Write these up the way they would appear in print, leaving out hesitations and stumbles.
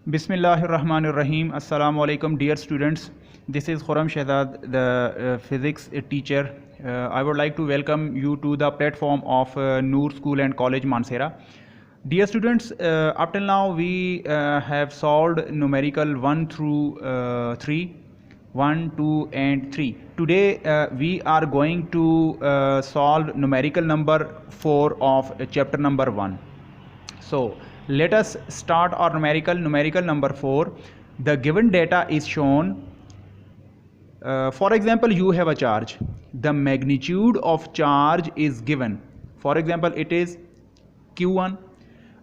Bismillahirrahmanirrahim. Assalamu alaikum, dear students. This is Khurram Shehzad, the physics teacher. I would like to welcome you to the platform of Noor School and College Mansehra. Dear students, up till now we have solved numerical 1 through 3, 1, 2 and 3. Today we are going to solve numerical number 4 of chapter number 1. So let us start our numerical number 4. The given data is shown. For example, you have a charge. The magnitude of charge is given. For example, it is Q1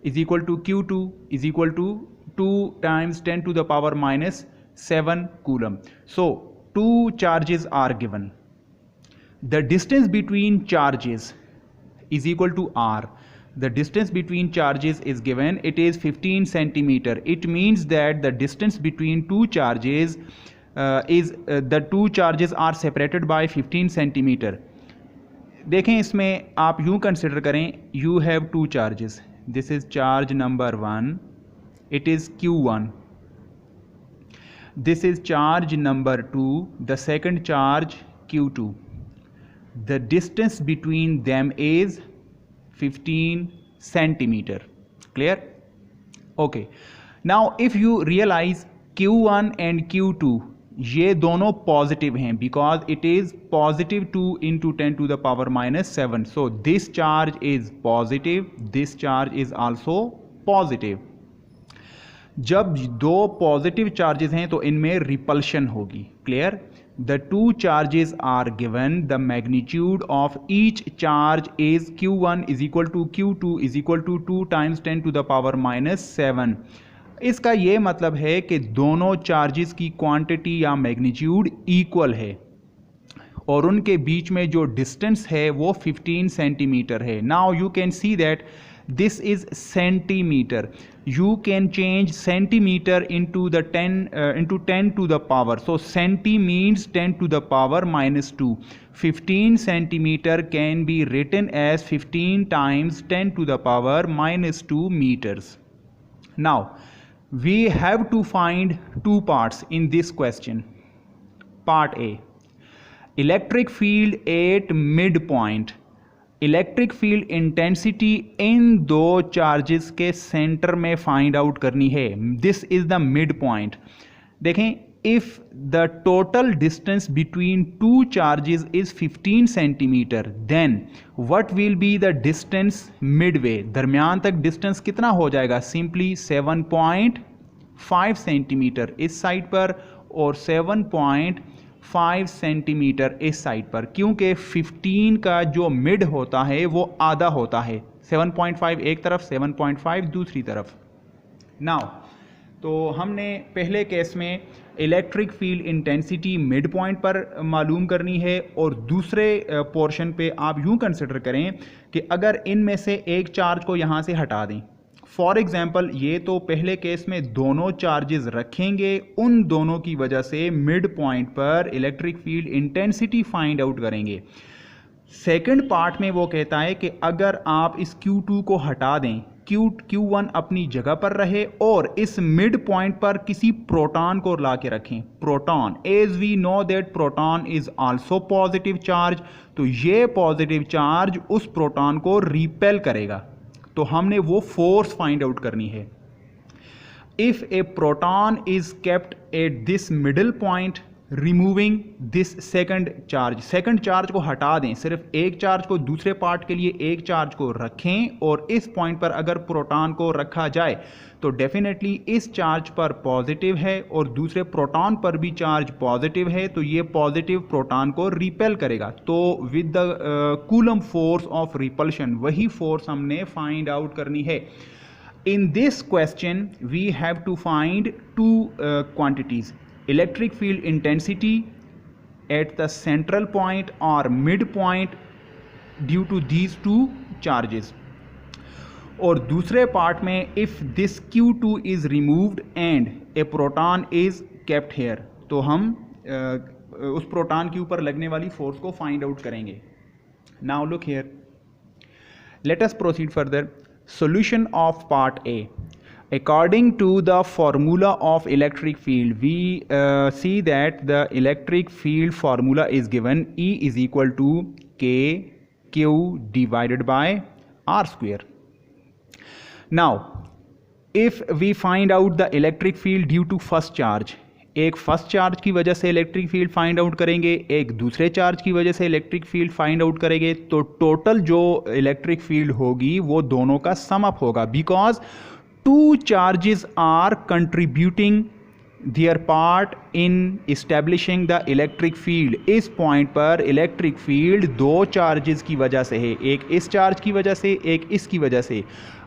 is equal to Q2 is equal to 2 times 10 to the power minus 7 coulomb. So two charges are given. The distance between charges is equal to R. The distance between charges is given. It is 15 centimeter. It means that the distance between two charges the two charges are separated by 15 centimeter. देखें इसमें आप यूं consider करें, you have two charges. This is charge number 1. It is Q1. This is charge number 2. The second charge Q2. The distance between them is 15 centimeter. Clear? Okay. Now if you realize Q1 and Q2 ये दोनों positive हैं because it is positive 2 into 10 to the power minus 7. So this charge is positive, this charge is also positive. जब दो positive charges हैं तो इनमें repulsion होगी. Clear? The two charges are given. The magnitude of each charge is Q1 is equal to Q2 is equal to 2 times 10 to the power minus 7. इसका ये मतलब है कि दोनों चार्जेस की क्वांटिटी या मैग्नीट्यूड इक्वल है और उनके बीच में जो डिस्टेंस है वो 15 सेंटीमीटर है. Now you can see that this is centimeter. You can change centimeter into 10 to the power. So centi means 10 to the power minus 2. 15 centimeter can be written as 15 times 10 to the power minus 2 meters. Now we have to find two parts in this question. Part A, electric field at midpoint. Electric field intensity इन दो charges के centre में find out करनी है. This is the mid point. देखें, if the total distance between two charges is 15 centimetre then what will be the distance midway. दरमियान तक distance कितना हो जाएगा? सिंपली 7.5 सेंटीमीटर इस साइड पर और 7.5 सेंटीमीटर इस साइड पर, क्योंकि 15 का जो मिड होता है वो आधा होता है. 7.5 एक तरफ, 7.5 दूसरी तरफ. नाउ तो हमने पहले केस में electric field intensity mid point पर मालूम करनी है और दूसरे पोर्शन पे आप यूं कंसिडर करें कि अगर इनमें से एक चार्ज को यहाँ से हटा दें. फॉर एग्जाम्पल, ये तो पहले केस में दोनों चार्जेस रखेंगे, उन दोनों की वजह से मिड पॉइंट पर electric field intensity find out करेंगे. सेकंड पार्ट में वो कहता है कि अगर आप इस Q2 को हटा दें, Q1 अपनी जगह पर रहे और इस मिड पॉइंट पर किसी प्रोटॉन को ला के रखें. Proton, as we know that proton is also positive charge, तो ये पॉजिटिव चार्ज उस प्रोटॉन को रिपेल करेगा. तो हमने वो फोर्स फाइंड आउट करनी है. If a proton is kept at this middle point removing this second charge को हटा दें, सिर्फ एक चार्ज को दूसरे पार्ट के लिए एक चार्ज को रखें और इस पॉइंट पर अगर प्रोटॉन को रखा जाए तो डेफिनेटली इस चार्ज पर पॉजिटिव है और दूसरे प्रोटॉन पर भी चार्ज पॉजिटिव है, तो ये पॉजिटिव प्रोटॉन को रिपेल करेगा. तो with the Coulomb force of repulsion, वही फोर्स हमने फाइंड आउट करनी है. In this question we have to find two quantities. Electric field intensity at the central point or mid point due to these two charges. और दूसरे part में if this Q2 is removed and a proton is kept here, तो हम उस proton के ऊपर लगने वाली फोर्स को फाइंड आउट करेंगे. Now look here. Let us proceed further. Solution of part A. According to the formula of electric field, we see that the electric field formula is given. E is equal to K Q divided by R square. Now if we find out the electric field due to first charge, एक first charge की वजह से electric field find out करेंगे, एक दूसरे charge की वजह से इलेक्ट्रिक फील्ड फाइंड आउट करेंगे, तो टोटल जो इलेक्ट्रिक फील्ड होगी वो दोनों का सम अप होगा, because two charges are contributing their part in establishing the electric field. इस पॉइंट पर इलेक्ट्रिक फील्ड दो चार्जेस की वजह से है, एक इस चार्ज की वजह से, एक इसकी वजह से।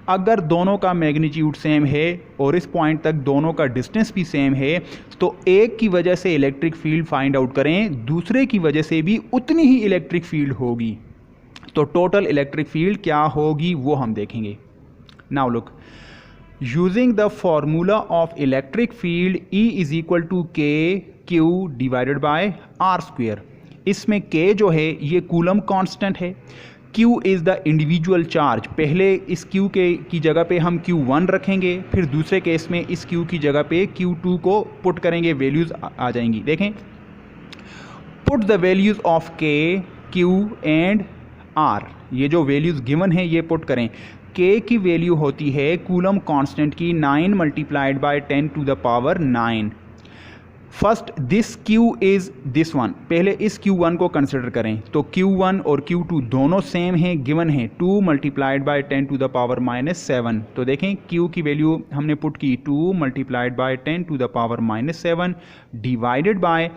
अगर दोनों का मैग्नीट्यूड सेम है और इस पॉइंट तक दोनों का डिस्टेंस भी सेम है, तो एक की वजह से इलेक्ट्रिक फील्ड फाइंड आउट करें, दूसरे की वजह से भी उतनी ही इलेक्ट्रिक फील्ड होगी, तो टोटल इलेक्ट्रिक फील्ड क्या होगी वो हम देखेंगे। Now look, using the formula of electric field E is equal to K Q divided by R square. इसमें K जो है ये कूलम कांस्टेंट है, Q is the individual charge. पहले इस Q की जगह पे हम Q1 रखेंगे, फिर दूसरे केस में इस Q की जगह पे Q2 को पुट करेंगे, वैल्यूज़ आ जाएंगी। देखें, put the values of K Q and R, ये जो वैल्यूज़ गिवन है ये पुट करें। K की वैल्यू होती है कूलम कांस्टेंट की 9 multiplied by 10 to the power 9। First this Q is this one, पहले इस Q1 को कंसिडर करें, तो Q1 और Q2 दोनों सेम हैं, गिवन है 2 multiplied by 10 to the power -7। तो देखें Q की वैल्यू हमने पुट की 2 multiplied by 10 to the power -7 divided by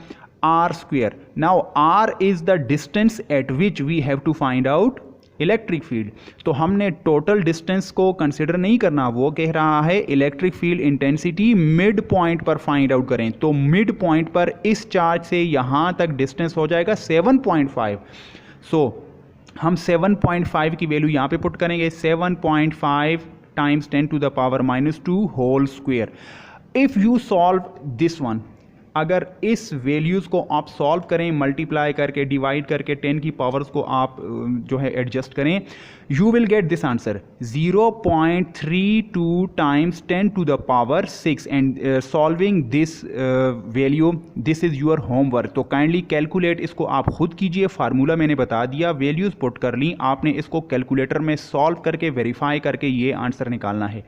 R square. Now R is the distance at which we have to find out electric field. तो हमने total distance को consider नहीं करना, वो कह रहा है electric field intensity mid point पर फाइंड आउट करें। तो मिड पॉइंट पर इस चार्ज से यहाँ तक डिस्टेंस हो जाएगा 7.5। सो हम 7.5 की वैल्यू यहाँ पे पुट करेंगे, 7.5 times 10 to the power -2 whole square. If you solve this one, अगर इस वैल्यूज़ को आप सॉल्व करें, मल्टीप्लाई करके, डिवाइड करके 10 की पावर्स को आप जो है एडजस्ट करें, you will get this answer 0.32 times 10 to the power 6। And solving this value, this is your homework. तो काइंडली कैलकुलेट इसको आप खुद कीजिए, फार्मूला मैंने बता दिया, वैल्यूज़ पुट कर ली, आपने इसको कैलकुलेटर में सॉल्व करके वेरीफाई करके ये आंसर निकालना है।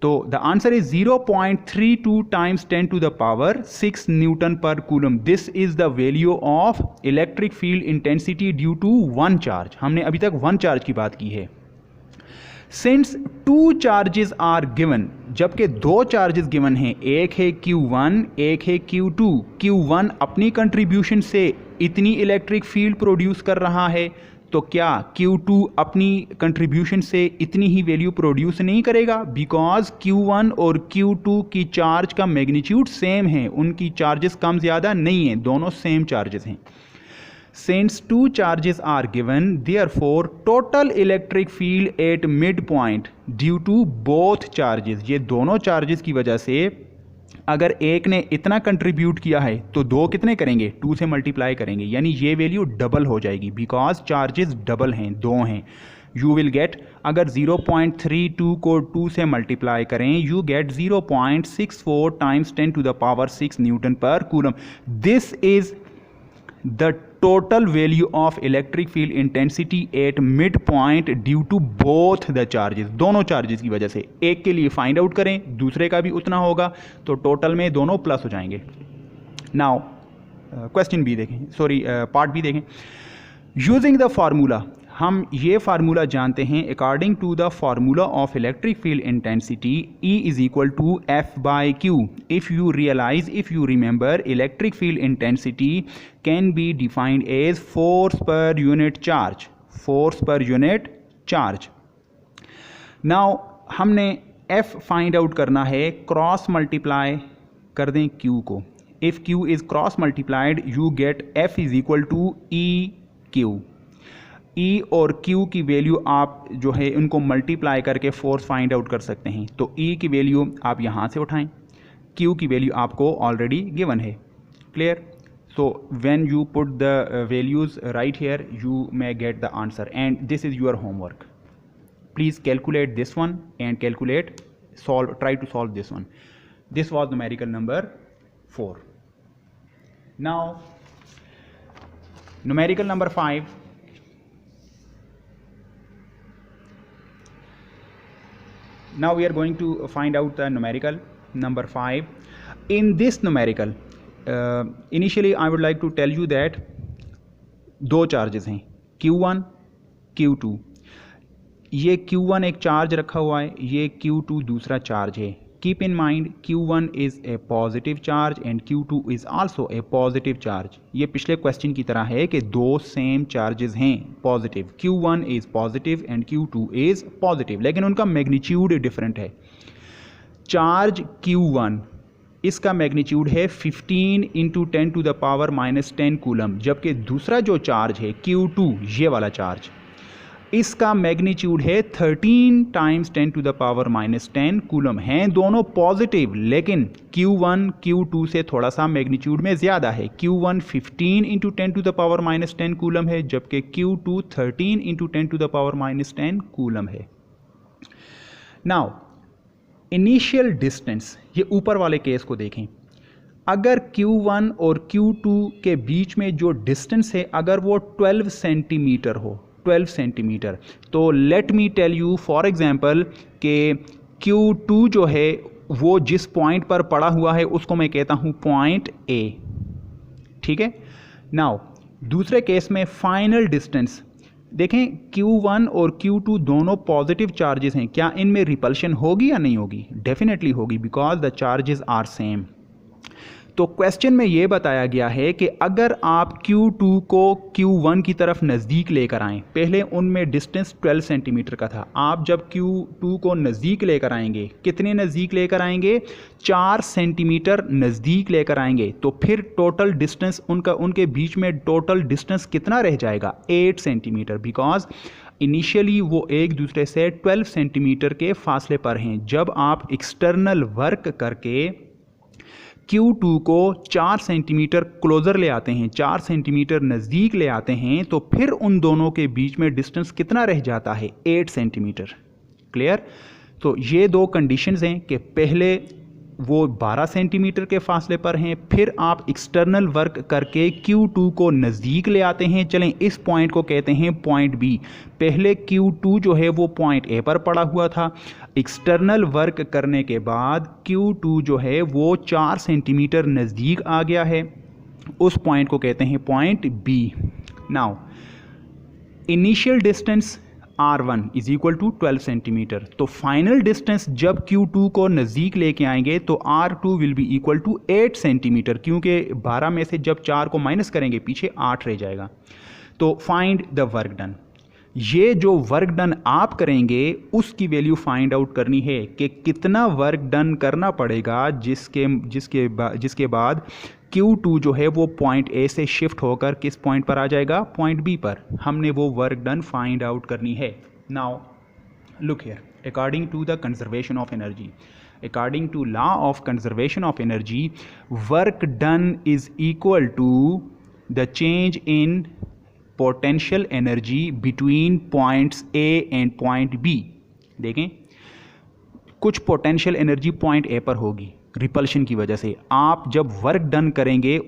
तो the answer is 0.32 times 10 to the power 6 newton per coulomb. This is the value of electric field intensity due to one charge. हमने अभी तक वन चार्ज की बात की है। Since two charges are given, जबकि दो चार्जेस गिवन हैं, एक है Q1, एक है Q2। Q1 अपनी कंट्रीब्यूशन से इतनी इलेक्ट्रिक फील्ड प्रोड्यूस कर रहा है, तो क्या Q2 अपनी कंट्रीब्यूशन से इतनी ही वैल्यू प्रोड्यूस नहीं करेगा? बिकॉज Q1 और Q2 की चार्ज का मैग्नीट्यूड सेम है, उनकी चार्जेस कम ज़्यादा नहीं है, दोनों सेम चार्जेस हैं। Since two charges are given, therefore total electric field at mid point due to both charges, ये दोनों चार्जेस की वजह से अगर एक ने इतना कंट्रीब्यूट किया है तो दो कितने करेंगे? 2 से मल्टीप्लाई करेंगे, यानी ये वैल्यू डबल हो जाएगी, बिकॉज चार्जेस डबल हैं, दो हैं। यू विल गेट, अगर 0.32 को 2 से मल्टीप्लाई करें, you get 0.64 times 10 to the power 6 newton per coulomb. This is the total value of electric field intensity at mid point due to both the charges, दोनों charges की वजह से। एक के लिए फाइंड आउट करें, दूसरे का भी उतना होगा, तो टोटल में दोनों प्लस हो जाएंगे। नाउ क्वेश्चन बी देखें, सॉरी पार्ट बी देखें। यूजिंग द फार्मूला, हम ये फार्मूला जानते हैं, according to the formula of electric field intensity E is equal to F by Q। If you realise, if you remember, electric field intensity can be defined as force per unit charge, force per unit charge. Now हमने F find out करना है, cross multiply कर दें Q को। If Q is cross multiplied, you get F is equal to EQ। E और Q की value आप जो है उनको मल्टीप्लाई करके फोर्स फाइंड आउट कर सकते हैं। तो E की वैल्यू आप यहाँ से उठाएं, Q की वैल्यू आपको ऑलरेडी गिवन है। Clear? So when you put the values right here, you may gate the answer, and this is your homework. Please calculate this one and calculate try to solve this one. This was numerical number 4. Now numerical number 5. Now we are going to find out the numerical number 5. In this numerical, initially I would like to tell you that दो charges हैं Q1 Q2. ये Q1 एक charge रखा हुआ है, ये Q2 दूसरा charge है. Keep in mind Q1 is a positive charge and Q2 is also a positive charge. ये पिछले क्वेश्चन की तरह है कि दो सेम चार्जेस हैं positive. Q1 is positive and Q2 is positive, लेकिन उनका मैग्नीट्यूड डिफरेंट है. चार्ज Q1 इसका मैग्नीट्यूड है 15 into 10 to the power -10 Coulomb, जबकि दूसरा जो चार्ज है Q2 ये वाला चार्ज इसका मैग्नीट्यूड है 13 times 10 to the power -10 Coulomb. हैं दोनों पॉजिटिव, लेकिन Q1 Q2 से थोड़ा सा मैग्नीट्यूड में ज़्यादा है. Q1 15 into 10 to the power -10 Coulomb है, जबकि Q2 13 into 10 to the power -10 Coulomb है. नाउ इनिशियल डिस्टेंस, ये ऊपर वाले केस को देखें. अगर Q1 और Q2 के बीच में जो डिस्टेंस है अगर वो 12 सेंटीमीटर हो, 12 सेंटीमीटर, तो let me tell you for example कि Q2 जो है वो जिस पॉइंट पर पड़ा हुआ है उसको मैं कहता हूँ पॉइंट A. ठीक है. नाउ दूसरे केस में फाइनल डिस्टेंस देखें, Q1 और Q2 दोनों पॉजिटिव चार्जेस हैं. क्या इनमें रिपल्शन होगी या नहीं होगी? डेफिनेटली होगी, because the charges are same. तो क्वेश्चन में ये बताया गया है कि अगर आप Q2 को Q1 की तरफ नज़दीक लेकर आएँ, पहले उनमें डिस्टेंस 12 सेंटीमीटर का था, आप जब Q2 को नज़दीक लेकर आएंगे, कितने नज़दीक लेकर आएंगे? 4 सेंटीमीटर नज़दीक लेकर आएंगे, तो फिर टोटल डिस्टेंस उनके बीच में टोटल डिस्टेंस कितना रह जाएगा? 8 सेंटीमीटर, बिकॉज इनिशियली वो एक दूसरे से 12 सेंटीमीटर के फासले पर हैं. जब आप एक्सटर्नल वर्क करके Q2 को 4 सेंटीमीटर क्लोज़र ले आते हैं, 4 सेंटीमीटर नज़दीक ले आते हैं, तो फिर उन दोनों के बीच में डिस्टेंस कितना रह जाता है? 8 सेंटीमीटर. क्लियर? तो ये दो कंडीशंस हैं कि पहले वो 12 सेंटीमीटर के फासले पर हैं, फिर आप एक्सटर्नल वर्क करके Q2 को नज़दीक ले आते हैं. चलें, इस पॉइंट को कहते हैं पॉइंट B. पहले Q2 जो है वो पॉइंट A पर पड़ा हुआ था, एक्सटर्नल वर्क करने के बाद Q2 जो है वो 4 सेंटीमीटर नज़दीक आ गया है, उस पॉइंट को कहते हैं point B. Now initial distance R1 is equal to 12 centimetre. तो फाइनल डिस्टेंस जब Q2 को नज़दीक लेके आएंगे तो R2 will be equal to 8 centimetre, क्योंकि 12 में से जब 4 को माइनस करेंगे पीछे 8 रह जाएगा. तो फाइंड द वर्क डन. ये जो वर्क डन आप करेंगे उसकी वैल्यू फाइंड आउट करनी है कि कितना वर्क डन करना पड़ेगा जिसके बाद Q2 जो है वो पॉइंट A से शिफ्ट होकर किस पॉइंट पर आ जाएगा? पॉइंट B पर. हमने वो वर्क डन फाइंड आउट करनी है. Now look here, according to the conservation of energy, according to law of conservation of energy, work done is equal to the change in potential energy between points A and point B. देखें, कुछ potential energy point A पर होगी repulsion की वजह से. आप जब work done करेंगे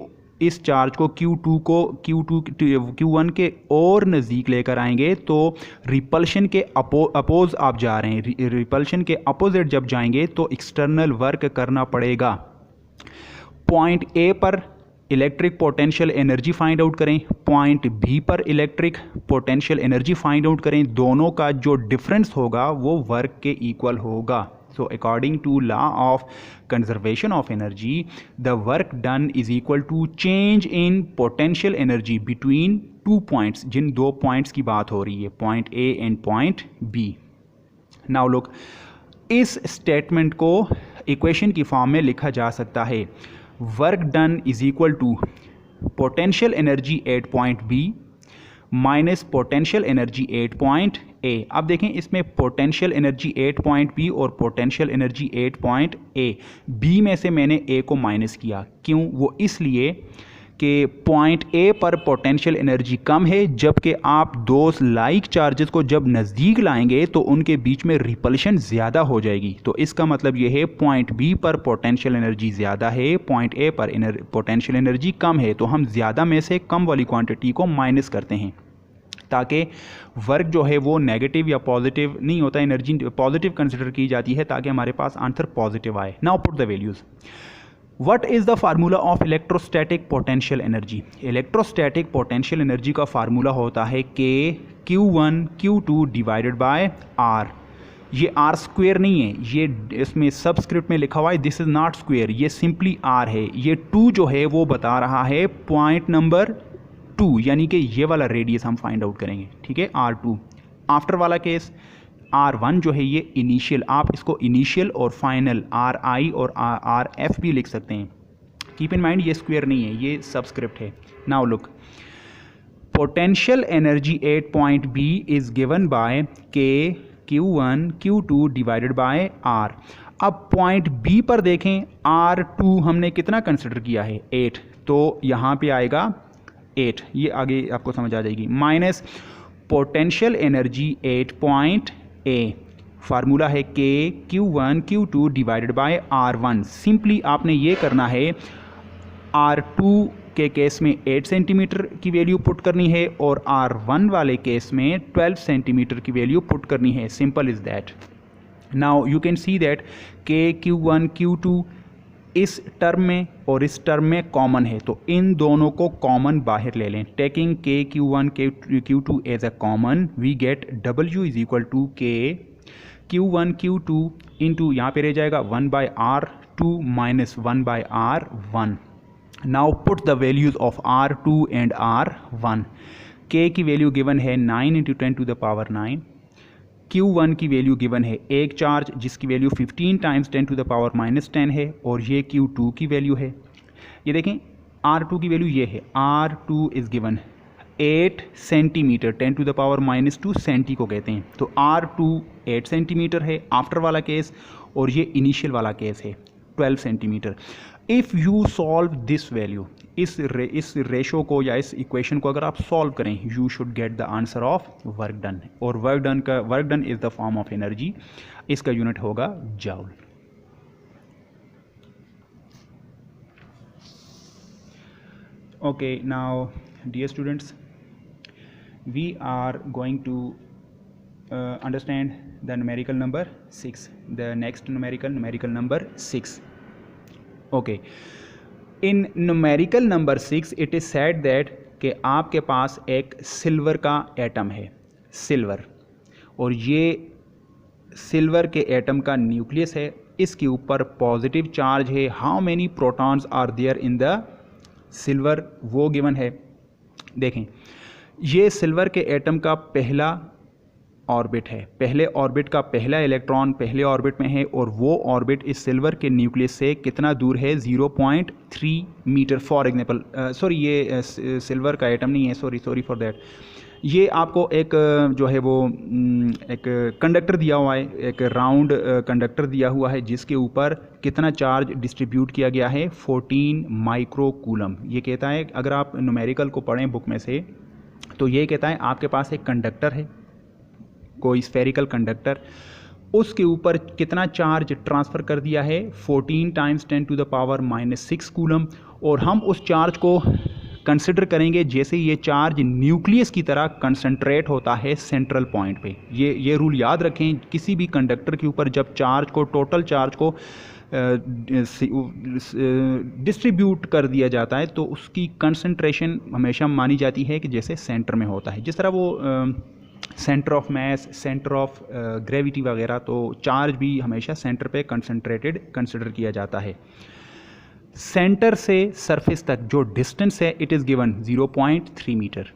इस चार्ज को Q1 के और नज़दीक लेकर आएंगे तो रिपल्शन के अपोज आप जा रहे हैं. रिपल्शन के अपोजिट जब जाएंगे तो एक्सटर्नल वर्क करना पड़ेगा. पॉइंट A पर electric potential energy find out करें, पॉइंट B पर electric potential energy find out करें. दोनों का जो डिफरेंस होगा वो वर्क के इक्वल होगा. So according to law of conservation of energy, the work done is equal to change in potential energy between two points, जिन दो पॉइंट्स की बात हो रही है, point A and point B. Now look, इस statement को equation की form में लिखा जा सकता है. Work done is equal to potential energy at point B minus potential energy at point A. अब देखें, इसमें potential energy at point B और potential energy at point A. B में से मैंने A को माइनस किया. क्यों? वो इसलिए कि पॉइंट ए पर पोटेंशियल एनर्जी कम है, जबकि आप दो लाइक चार्जेस को जब नज़दीक लाएंगे तो उनके बीच में रिपल्शन ज़्यादा हो जाएगी। तो इसका मतलब ये है पॉइंट बी पर पोटेंशियल एनर्जी ज़्यादा है, पॉइंट ए पर पोटेंशियल एनर्जी कम है, तो हम ज़्यादा में से कम वाली क्वांटिटी को माइनस करते हैं ताकि वर्क जो है वो नेगेटिव या पॉजिटिव नहीं होता, एनर्जी पॉजिटिव कंसिडर की जाती है ताकि हमारे पास आंसर पॉजिटिव आए। Now put the values. What is the formula of electrostatic potential energy? Electrostatic potential energy का फार्मूला होता है K Q1 Q2 divided by R। ये R स्क्वेयर नहीं है, ये इसमें सबस्क्रिप्ट में लिखा हुआ है दिस इज नॉट स्क्वेयर, ये सिंपली R है। ये 2 जो है वो बता रहा है पॉइंट नंबर 2, यानी कि ये वाला रेडियस हम फाइंड आउट करेंगे, ठीक है, R2। आफ्टर वाला केस R1 जो है ये इनिशियल, आप इसको इनिशियल और फाइनल RI और RF भी लिख सकते हैं। कीप इन माइंड ये स्क्वायर नहीं है, ये सबस्क्रिप्ट है। Now look, potential energy at point B is given by K Q1 Q2 divided by R। अब पॉइंट B पर देखें, R2 हमने कितना कंसिडर किया है 8, तो यहाँ पे आएगा 8, ये आगे आपको समझ आ जाएगी, minus potential energy at point A, formula है K Q1 Q2 divided by R1। Simply आपने ये करना है, R2 के केस में 8 सेंटीमीटर की वैल्यू पुट करनी है और R1 वाले केस में 12 सेंटीमीटर की वैल्यू पुट करनी है। Simple is that. Now you can see that K Q1 Q2 इस टर्म में और इस टर्म में कॉमन है, तो इन दोनों को कॉमन बाहर ले लें। Taking K Q1 Q2 as a common, we get W is equal to K Q1 Q2 into यहाँ पे रह जाएगा 1 by R2 minus 1 by R1। Now put the values of R2 and R1। K की वैल्यू given है 9 into 10 to the power 9, Q1 की वैल्यू given है एक चार्ज जिसकी value 15 times 10 to the power minus 10 है, और ये Q2 की वैल्यू है। ये देखें R2 की वैल्यू ये है, R2 is given 8 centimetre, 10 to the power minus 2 centi को कहते हैं, तो R2 8 सेंटीमीटर है आफ्टर वाला केस, और ये इनिशियल वाला केस है 12 centimetre. If you solve this value, इस रेशो को या इस इक्वेशन को अगर आप सॉल्व करें, you should get the answer of work done, और work done is the form of energy, इसका यूनिट होगा joule. Okay, now dear students, we are going to understand the numerical number 6, the next numerical number 6। Okay, in numerical number 6 it is said that कि आपके पास एक silver का atom है, silver, और ये silver के एटम का न्यूक्लियस है, इसके ऊपर पॉजिटिव चार्ज है। How many protons are there in the silver, वो गिवन है। देखें, ये सिल्वर के एटम का पहला ऑर्बिट है, पहले ऑर्बिट का पहला इलेक्ट्रॉन पहले ऑर्बिट में है, और वो ऑर्बिट इस सिल्वर के न्यूक्लियस से कितना दूर है, 0.3 मीटर फॉर एग्जांपल। सॉरी, ये सिल्वर का एटम नहीं है, सॉरी फॉर दैट। ये आपको एक जो है वो एक कंडक्टर दिया हुआ है, एक राउंड कंडक्टर दिया हुआ है, जिसके ऊपर कितना चार्ज डिस्ट्रीब्यूट किया गया है, 14 माइक्रो कूलम। ये कहता है, अगर आप न्यूमेरिकल को पढ़ें बुक में से, तो ये कहता है आपके पास एक कंडक्टर है, कोई स्फेरिकल कंडक्टर, उसके ऊपर कितना चार्ज ट्रांसफ़र कर दिया है, 14 times 10 to the power minus 6 Coulomb, और हम उस चार्ज को कंसिडर करेंगे जैसे ये चार्ज न्यूक्लियस की तरह कंसंट्रेट होता है सेंट्रल पॉइंट पे। ये रूल याद रखें, किसी भी कंडक्टर के ऊपर जब चार्ज को, टोटल चार्ज को डिस्ट्रीब्यूट कर दिया जाता है, तो उसकी कंसंट्रेशन हमेशा मानी जाती है कि जैसे सेंटर में होता है, जिस तरह वो centre of mass, centre of gravity वगैरह, तो चार्ज भी हमेशा सेंटर पे कंसंट्रेटेड कंसिडर किया जाता है। सेंटर से सरफेस तक जो डिस्टेंस है, इट इज़ गिवन 0.3 मीटर।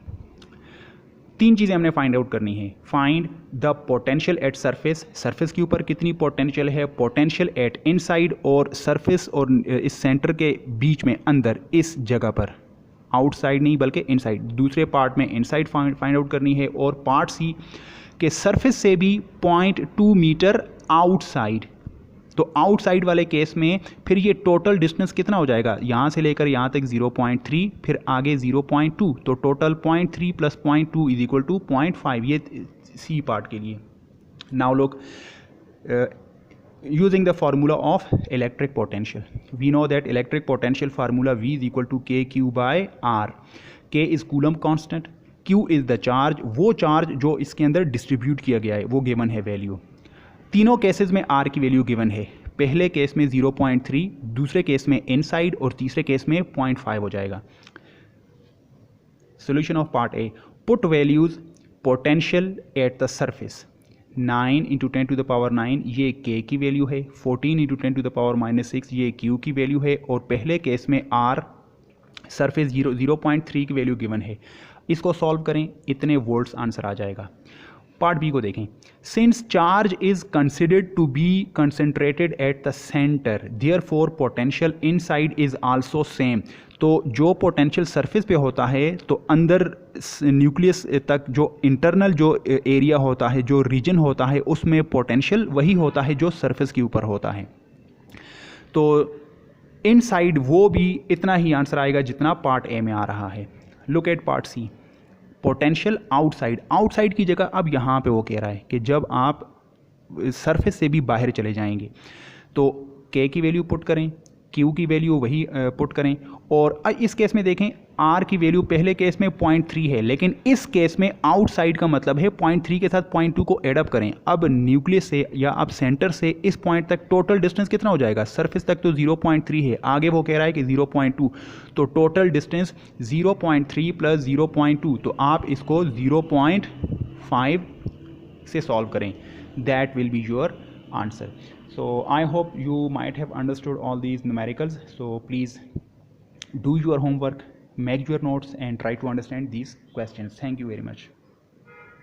3 चीज़ें हमने फाइंड आउट करनी है। Find the potential at surface, surface के ऊपर कितनी पोटेंशियल है, पोटेंशियल एट इनसाइड, और सरफेस और इस सेंटर के बीच में अंदर इस जगह पर, आउटसाइड नहीं बल्कि इनसाइड, दूसरे पार्ट में इनसाइड फाइंड आउट करनी है, और पार्ट सी के सरफेस से भी 0.2 मीटर आउटसाइड तो आउटसाइड वाले केस में फिर ये टोटल डिस्टेंस कितना हो जाएगा, यहाँ से लेकर यहाँ तक 0.3, फिर आगे 0.2, तो टोटल 0.3 + 0.2 इज इक्वल टू 0.5, ये सी पार्ट के लिए. Now look, using the formula of electric potential, we know that electric potential formula V is equal to kq by r. K is coulomb constant, Q is the charge, वो charge जो इसके अंदर distribute किया गया है वो given है value. तीनों केसेस में R की वैल्यू गिवन है. पहले केस में 0.3, दूसरे केस में इनसाइड और तीसरे केस में 0.5 हो जाएगा. Solution of part A. Put values potential at the surface. 9 × 10⁻⁹ ये K की वैल्यू है, 14 × 10⁻⁻6 ये Q की वैल्यू है, और पहले केस में R सरफेस 0.3 की वैल्यू गिवन है. इसको सॉल्व करें, इतने वोल्ट्स आंसर आ जाएगा. पार्ट बी को देखें. Since charge is considered to be concentrated at the centre, therefore potential inside is also same. तो जो पोटेंशियल सरफेस पे होता है तो अंदर न्यूक्लियस तक जो इंटरनल जो एरिया होता है, जो रीजन होता है, उसमें पोटेंशियल वही होता है जो सरफेस के ऊपर होता है. तो इनसाइड वो भी इतना ही आंसर आएगा जितना पार्ट ए में आ रहा है. Look at part C. Potential outside, outside की जगह अब यहाँ पे वो कह रहा है कि जब आप सरफेस से भी बाहर चले जाएंगे तो के की वैल्यू पुट करें, क्यू की वैल्यू वही पुट करें, और इस केस में देखें आर की वैल्यू पहले केस में 0.3 है, लेकिन इस केस में आउटसाइड का मतलब है 0.3 के साथ 0.2 को एडअप करें. अब न्यूक्लियस से या अब सेंटर से इस पॉइंट तक टोटल डिस्टेंस कितना हो जाएगा, सरफेस तक तो 0.3 है, आगे वो कह रहा है कि 0.2, तो टोटल डिस्टेंस 0.3 + 0.2, तो आप इसको 0.5 से सॉल्व करें. That will be your answer. So I hope you might have understood all these numericals. So please do your homework, make your notes, and try to understand these questions. Thank you very much.